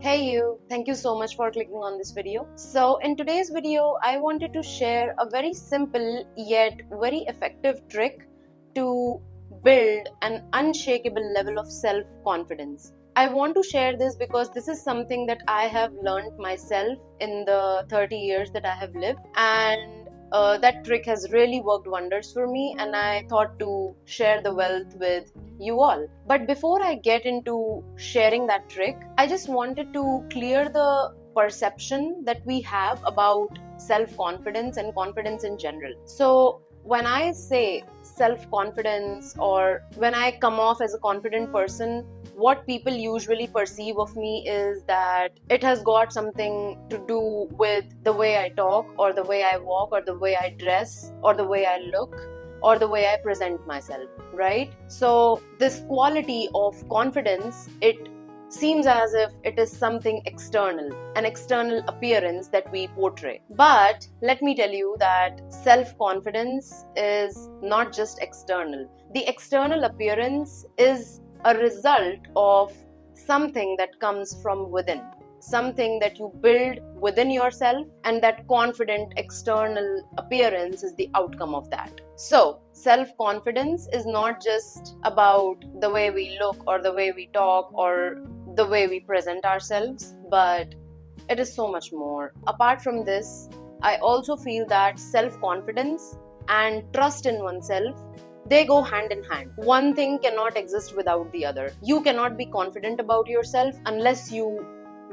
Hey you, thank you so much for clicking on this video. So in today's video, I wanted to share a very simple yet very effective trick to build an unshakable level of self-confidence. I want to share this because this is something that I have learned myself in the 30 years that I have lived, and that trick has really worked wonders for me, and I thought to share the wealth with you all. But before I get into sharing that trick, I just wanted to clear the perception that we have about self-confidence and confidence in general. So when I say self-confidence, or when I come off as a confident person, what people usually perceive of me is that it has got something to do with the way I talk, or the way I walk, or the way I dress, or the way I look, or the way I present myself, right? So this quality of confidence, it seems as if it is something external, an external appearance that we portray. But let me tell you that self-confidence is not just external. The external appearance is a result of something that comes from within, something that you build within yourself, and that confident external appearance is the outcome of that. So self-confidence is not just about the way we look, or the way we talk, or the way we present ourselves, but it is so much more. Apart from this, I also feel that self-confidence and trust in oneself, they go hand in hand. One thing cannot exist without the other. You cannot be confident about yourself unless you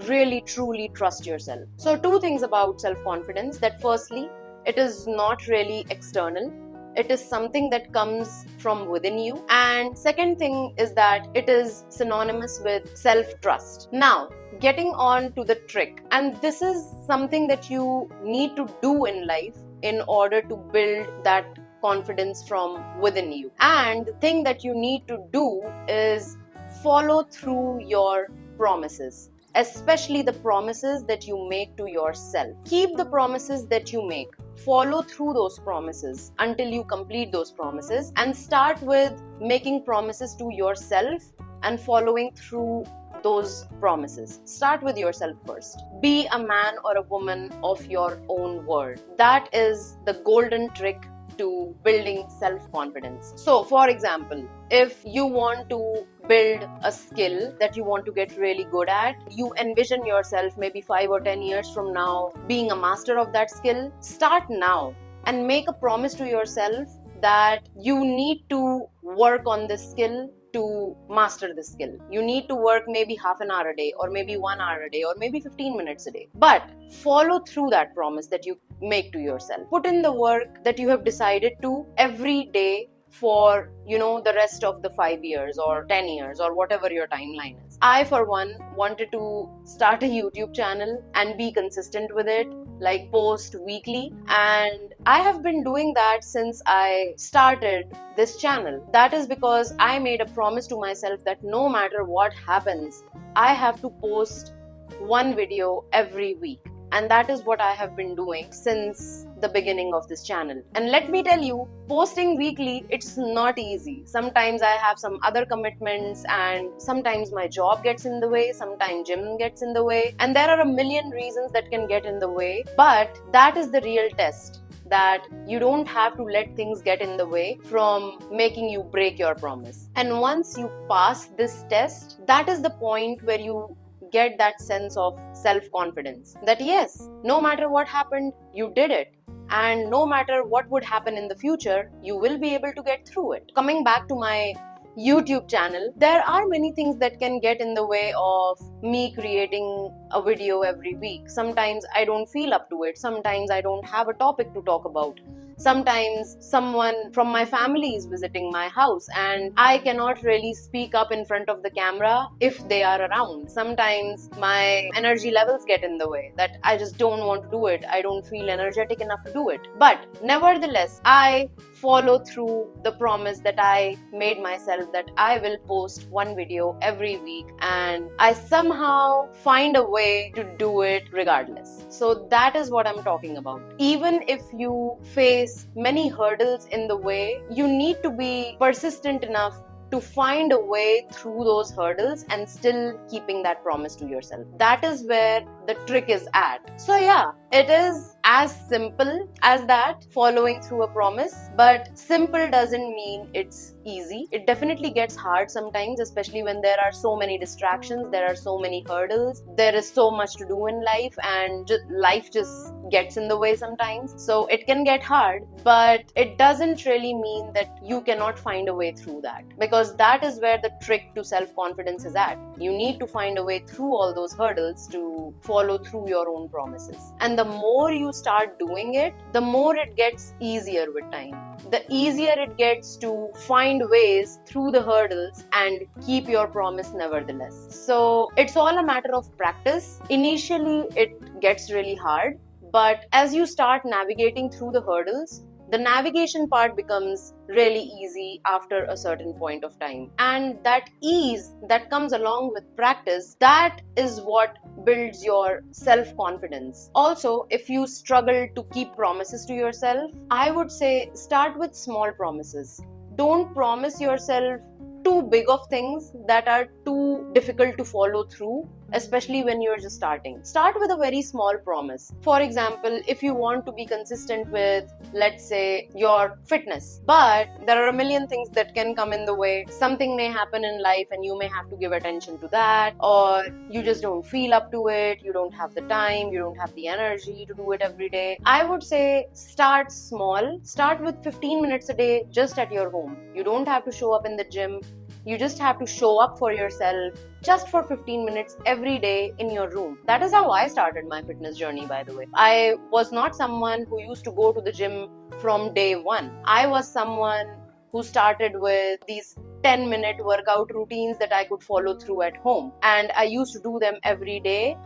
really truly trust yourself. So two things about self-confidence: that firstly, it is not really external, it is something that comes from within you. And second thing is that it is synonymous with self-trust. Now, getting on to the trick, and this is something that you need to do in life in order to build that confidence from within you. And the thing that you need to do is follow through your promises, especially the promises that you make to yourself. Keep the promises that you make. Follow through those promises until you complete those promises, and start with making promises to yourself and following through those promises. Start with yourself first. Be a man or a woman of your own word. That is the golden trick to building self-confidence. So for example, if you want to build a skill that you want to get really good at, you envision yourself maybe 5 or 10 years from now being a master of that skill, start now and make a promise to yourself that you need to work on this skill to master the skill. You need to work maybe half an hour a day, or maybe 1 hour a day, or maybe 15 minutes a day. But follow through that promise that you make to yourself. Put in the work that you have decided to every day for, the rest of the 5 years or 10 years or whatever your timeline is. I, for one, wanted to start a YouTube channel and be consistent with it, like post weekly, and I have been doing that since I started this channel. That is because I made a promise to myself that no matter what happens, I have to post one video every week. And that is what I have been doing since the beginning of this channel. And let me tell you, posting weekly, it's not easy. Sometimes I have some other commitments, and sometimes my job gets in the way, sometimes gym gets in the way, and there are a million reasons that can get in the way. But that is the real test, that you don't have to let things get in the way from making you break your promise. And once you pass this test, that is the point where you get that sense of self-confidence, that yes, no matter what happened, you did it, and no matter what would happen in the future, you will be able to get through it. Coming back to my YouTube channel, there are many things that can get in the way of me creating a video every week. Sometimes I don't feel up to it, sometimes I don't have a topic to talk about. Sometimes someone from my family is visiting my house and I cannot really speak up in front of the camera if they are around. Sometimes my energy levels get in the way, that I just don't want to do it. I don't feel energetic enough to do it. But nevertheless, I follow through the promise that I made myself, that I will post one video every week, and I somehow find a way to do it regardless. So that is what I'm talking about. Even if you face many hurdles in the way, you need to be persistent enough to find a way through those hurdles and still keeping that promise to yourself. That is where the trick is at. So yeah, it is as simple as that, following through a promise. But simple doesn't mean it's easy. It definitely gets hard sometimes, especially when there are so many distractions, there are so many hurdles, there is so much to do in life, and life just gets in the way sometimes. So it can get hard, but it doesn't really mean that you cannot find a way through that, because that is where the trick to self-confidence is at. You need to find a way through all those hurdles to follow through your own promises. And the more you start doing it, the more it gets easier with time. The easier it gets to find ways through the hurdles and keep your promise nevertheless. So it's all a matter of practice. Initially, it gets really hard, but as you start navigating through the hurdles, the navigation part becomes really easy after a certain point of time. And that ease that comes along with practice, that is what builds your self-confidence. Also, if you struggle to keep promises to yourself, I would say start with small promises. Don't promise yourself too big of things that are too difficult to follow through, especially when you're just starting. Start with a very small promise. For example, if you want to be consistent with, let's say, your fitness, but there are a million things that can come in the way. Something may happen in life and you may have to give attention to that, or you just don't feel up to it, you don't have the time, you don't have the energy to do it every day. I would say start small. Start with 15 minutes a day just at your home. You don't have to show up in the gym. You just have to show up for yourself just for 15 minutes every day in your room. That is how I started my fitness journey, by the way. I was not someone who used to go to the gym from day one. I was someone who started with these 10-minute workout routines that I could follow through at home. And I used to do them every day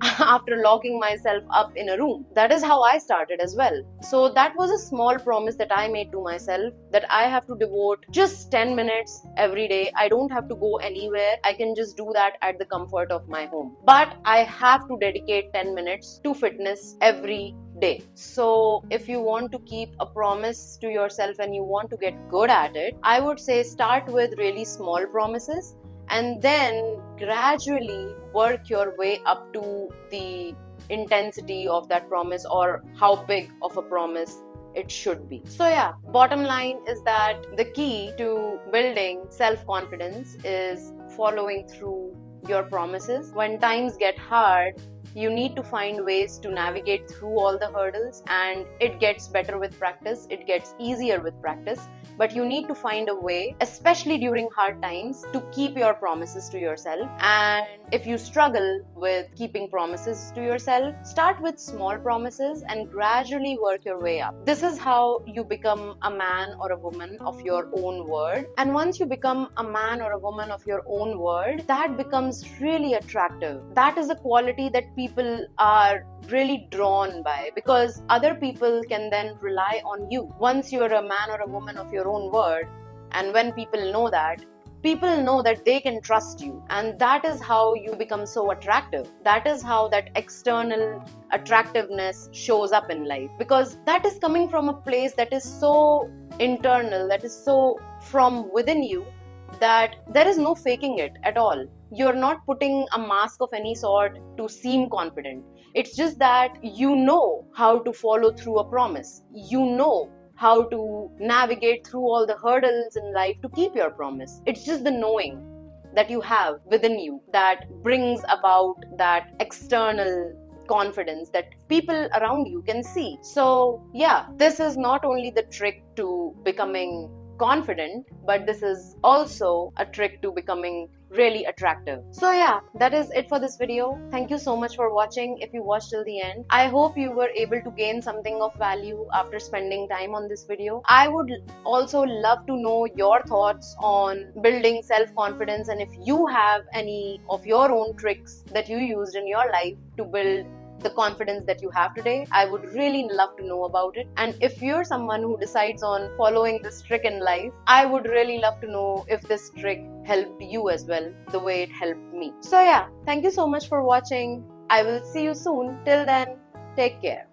after locking myself up in a room. That is how I started as well. So that was a small promise that I made to myself, that I have to devote just 10 minutes every day. I don't have to go anywhere. I can just do that at the comfort of my home. But I have to dedicate 10 minutes to fitness every day. So if you want to keep a promise to yourself and you want to get good at it, I would say start with really small promises and then gradually work your way up to the intensity of that promise, or how big of a promise it should be. So yeah, bottom line is that the key to building self-confidence is following through your promises. When times get hard, you need to find ways to navigate through all the hurdles, and it gets better with practice, it gets easier with practice. But you need to find a way, especially during hard times, to keep your promises to yourself. And if you struggle with keeping promises to yourself, start with small promises and gradually work your way up. This is how you become a man or a woman of your own word. And once you become a man or a woman of your own word, that becomes really attractive. That is a quality that people are really drawn by, because other people can then rely on you. Once you're a man or a woman of your own word, and when people know that they can trust you, and that is how you become so attractive. That is how that external attractiveness shows up in life, because that is coming from a place that is so internal, that is so from within you, that there is no faking it at all. You're not putting a mask of any sort to seem confident. It's just that you know how to follow through a promise. You know how to navigate through all the hurdles in life to keep your promise. It's just the knowing that you have within you that brings about that external confidence that people around you can see. So yeah, this is not only the trick to becoming confident, but this is also a trick to becoming really attractive. So yeah, that is it for this video. Thank you so much for watching. If you watched till the end, I hope you were able to gain something of value after spending time on this video. I would also love to know your thoughts on building self-confidence, and if you have any of your own tricks that you used in your life to build the confidence that you have today, I would really love to know about it. And if you're someone who decides on following this trick in life, I would really love to know if this trick helped you as well, the way it helped me. So yeah, thank you so much for watching. I will see you soon. Till then, take care.